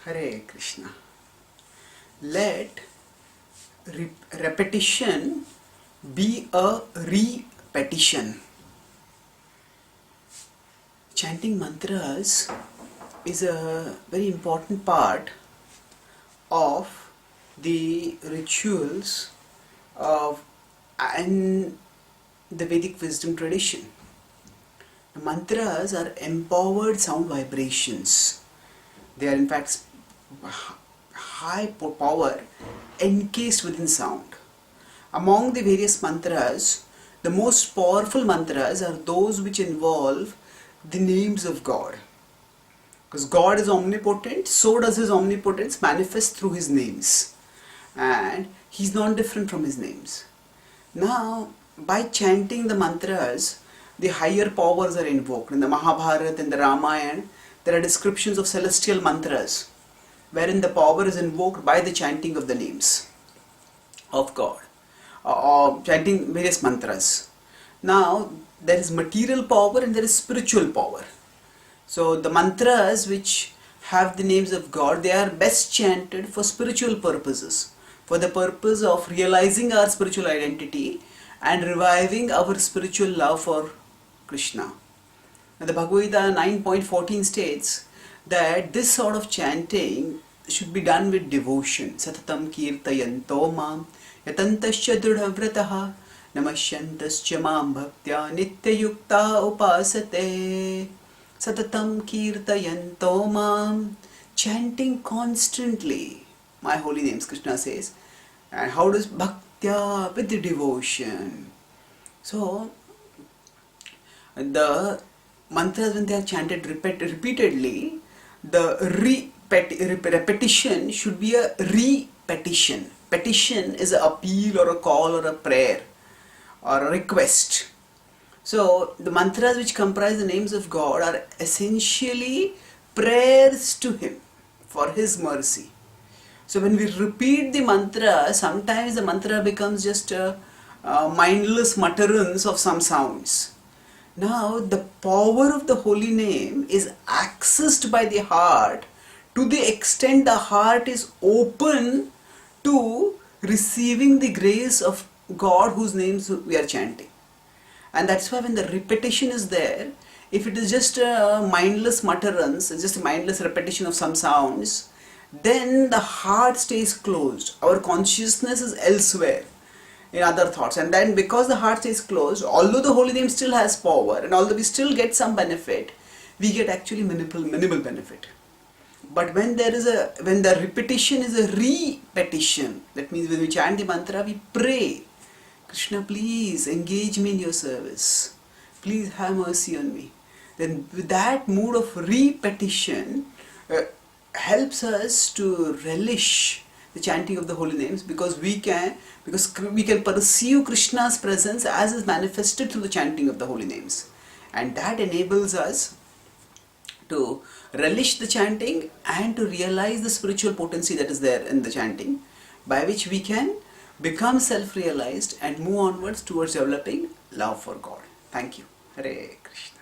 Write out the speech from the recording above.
Hare Krishna. Let repetition be a re-petition. Chanting mantras is a very important part of the rituals of and the Vedic wisdom tradition. The mantras are empowered sound vibrations. They are in fact high power encased within sound. Among the various mantras, the most powerful mantras are those which involve the names of God. Because God is omnipotent, so does His omnipotence manifest through His names. And He's not different from His names. Now, by chanting the mantras, the higher powers are invoked. In the Mahabharata and the Ramayana, there are descriptions of celestial mantras, wherein the power is invoked by the chanting of the names of God, or chanting various mantras. Now, there is material power and there is spiritual power. So, the mantras which have the names of God, they are best chanted for spiritual purposes, for the purpose of realizing our spiritual identity and reviving our spiritual love for Krishna. Now, the Bhagavad Gita 9.14 states that this sort of chanting should be done with devotion. Satatam kirtayanto mam yatantascha dridhavrataha namasyantascha mam bhaktya nityayukta upasate. Satatam kirtayanto mam, chanting constantly my holy names, Krishna says. And how does bhaktya? With the devotion. So the mantras, when they are chanted repeatedly, the repetition should be a re-petition. Petition is an appeal or a call or a prayer or a request. So the mantras which comprise the names of God are essentially prayers to Him for His mercy. So when we repeat the mantra, sometimes the mantra becomes just a mindless mutterance of some sounds. Now the power of the holy name is accessed by the heart to the extent the heart is open to receiving the grace of God whose names we are chanting. And that's why when the repetition is there, if it is just a mindless mutterance, just a mindless repetition of some sounds, then the heart stays closed. Our consciousness is elsewhere in other thoughts, and then because the heart stays closed, although the holy name still has power and although we still get some benefit, we get actually minimal benefit. But when the repetition is a re-petition, that means when we chant the mantra, we pray, Krishna, please engage me in your service, please have mercy on me. Then with that mood of re-petition helps us to relish the chanting of the holy names, because we can perceive Krishna's presence as is manifested through the chanting of the holy names, and that enables us to relish the chanting and to realize the spiritual potency that is there in the chanting, by which we can become self-realized and move onwards towards developing love for God. Thank you. Hare Krishna.